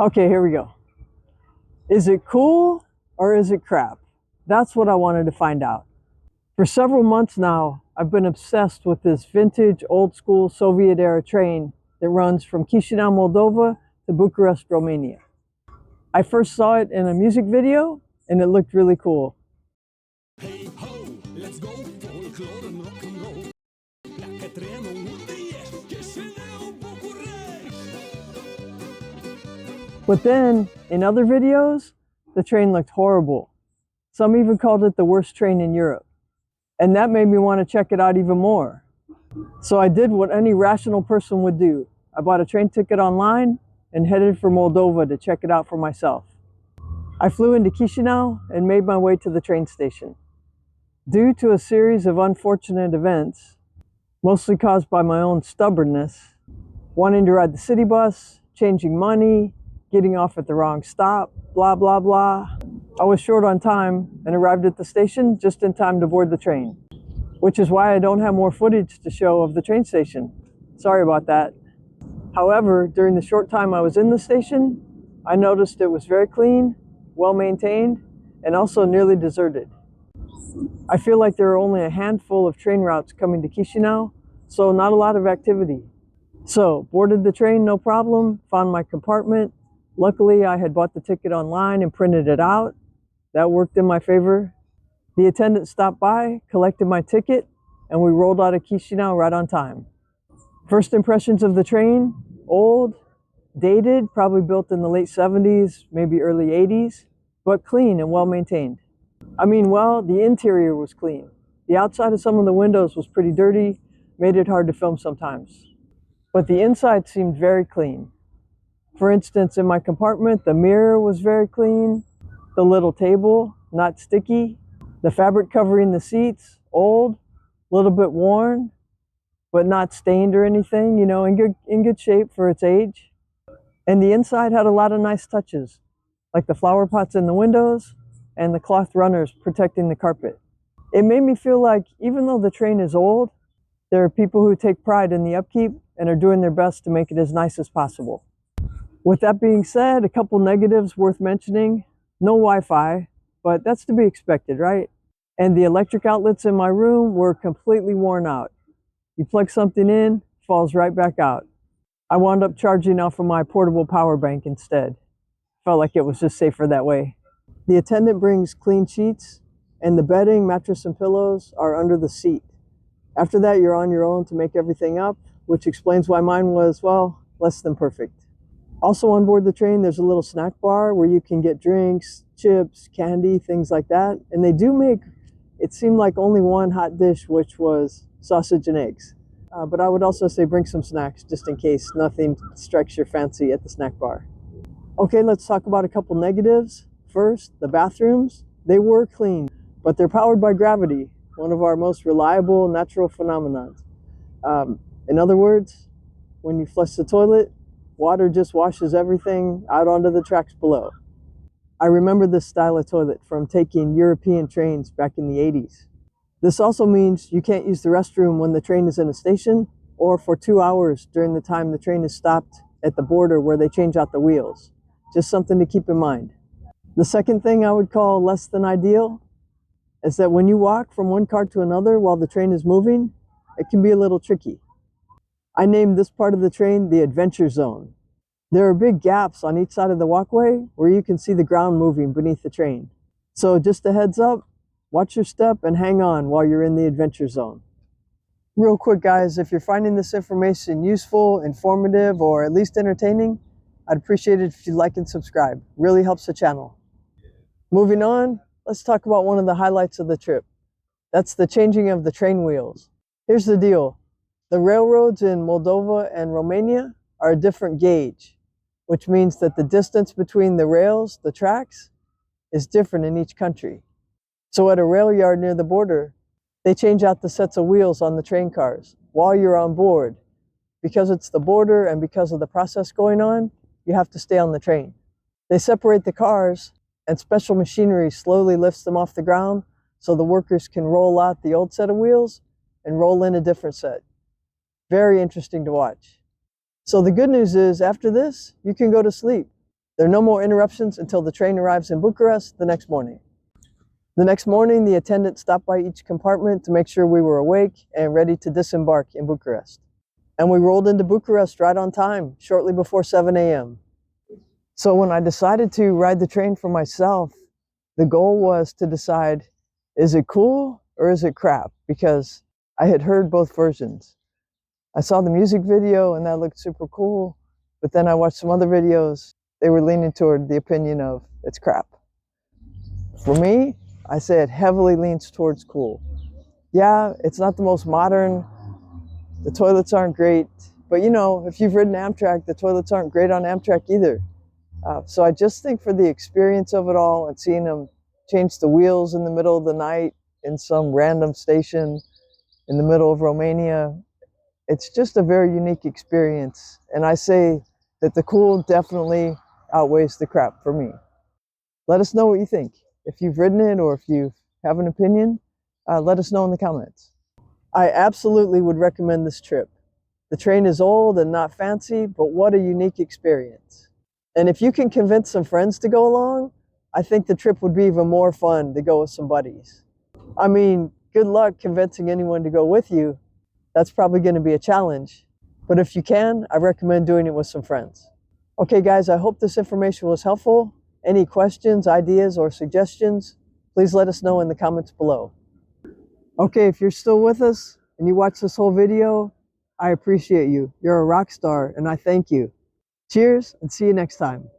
Okay, here we go. Is it cool or is it crap? That's what I wanted to find out. For several months now, I've been obsessed with this vintage, old school Soviet era train that runs from Chisinau, Moldova to Bucharest, Romania. I first saw it in a music video and it looked really cool. Hey ho, let's go, folklore and rock and roll. Dacă trenul unde ești, Chisinau, Bucharest. But then, in other videos, the train looked horrible. Some even called it the worst train in Europe. And that made me want to check it out even more. So I did what any rational person would do. I bought a train ticket online and headed for Moldova to check it out for myself. I flew into Chisinau and made my way to the train station. Due to a series of unfortunate events, mostly caused by my own stubbornness, wanting to ride the city bus, changing money, getting off at the wrong stop, blah, blah, blah, I was short on time and arrived at the station just in time to board the train, which is why I don't have more footage to show of the train station. Sorry about that. However, during the short time I was in the station, I noticed it was very clean, well maintained, and also nearly deserted. I feel like there are only a handful of train routes coming to Chisinau, so not a lot of activity. So, boarded the train, no problem, found my compartment. Luckily, I had bought the ticket online and printed it out. That worked in my favor. The attendant stopped by, collected my ticket, and we rolled out of Chisinau right on time. First impressions of the train: old, dated, probably built in the late 70s, maybe early 80s, but clean and well maintained. I mean, well, the interior was clean. The outside of some of the windows was pretty dirty, made it hard to film sometimes. But the inside seemed very clean. For instance, in my compartment, the mirror was very clean, the little table, not sticky, the fabric covering the seats, old, a little bit worn, but not stained or anything, you know, in good shape for its age. And the inside had a lot of nice touches, like the flower pots in the windows and the cloth runners protecting the carpet. It made me feel like even though the train is old, there are people who take pride in the upkeep and are doing their best to make it as nice as possible. With that being said, a couple negatives worth mentioning. No Wi-Fi, but that's to be expected, right? And the electric outlets in my room were completely worn out. You plug something in, falls right back out. I wound up charging off of my portable power bank instead. Felt like it was just safer that way. The attendant brings clean sheets, and the bedding, mattress, and pillows are under the seat. After that, you're on your own to make everything up, which explains why mine was, well, less than perfect. Also on board the train, there's a little snack bar where you can get drinks, chips, candy, things like that. And they do make, it seemed like only one hot dish, which was sausage and eggs. But I would also say bring some snacks just in case nothing strikes your fancy at the snack bar. Okay, let's talk about a couple negatives. First, the bathrooms. They were clean, but they're powered by gravity, one of our most reliable natural phenomena. In other words, when you flush the toilet, water just washes everything out onto the tracks below. I remember this style of toilet from taking European trains back in the 80s. This also means you can't use the restroom when the train is in a station or for 2 hours during the time the train is stopped at the border where they change out the wheels. Just something to keep in mind. The second thing I would call less than ideal is that when you walk from one car to another while the train is moving, it can be a little tricky. I named this part of the train the adventure zone. There are big gaps on each side of the walkway where you can see the ground moving beneath the train. So just a heads up, watch your step and hang on while you're in the adventure zone. Real quick guys, if you're finding this information useful, informative, or at least entertaining, I'd appreciate it if you like and subscribe. Really helps the channel. Moving on, let's talk about one of the highlights of the trip. That's the changing of the train wheels. Here's the deal. The railroads in Moldova and Romania are a different gauge, which means that the distance between the rails, the tracks, is different in each country. So at a rail yard near the border, they change out the sets of wheels on the train cars while you're on board. Because it's the border and because of the process going on, you have to stay on the train. They separate the cars and special machinery slowly lifts them off the ground so the workers can roll out the old set of wheels and roll in a different set. Very interesting to watch. So the good news is after this, you can go to sleep. There are no more interruptions until the train arrives in Bucharest the next morning. The next morning, the attendant stopped by each compartment to make sure we were awake and ready to disembark in Bucharest. And we rolled into Bucharest right on time, shortly before 7 a.m. So when I decided to ride the train for myself, the goal was to decide, is it cool or is it crap? Because I had heard both versions. I saw the music video and that looked super cool, but then I watched some other videos. They were leaning toward the opinion of it's crap. For me, I say it heavily leans towards cool. Yeah, it's not the most modern. The toilets aren't great, but you know, if you've ridden Amtrak, the toilets aren't great on Amtrak either. So I just think for the experience of it all and seeing them change the wheels in the middle of the night in some random station in the middle of Romania, it's just a very unique experience. And I say that the cool definitely outweighs the crap for me. Let us know what you think. If you've ridden it or if you have an opinion, let us know in the comments. I absolutely would recommend this trip. The train is old and not fancy, but what a unique experience. And if you can convince some friends to go along, I think the trip would be even more fun to go with some buddies. I mean, good luck convincing anyone to go with you. That's probably going to be a challenge. But if you can, I recommend doing it with some friends. Okay, guys, I hope this information was helpful. Any questions, ideas, or suggestions, please let us know in the comments below. Okay, if you're still with us and you watched this whole video, I appreciate you. You're a rock star, and I thank you. Cheers, and see you next time.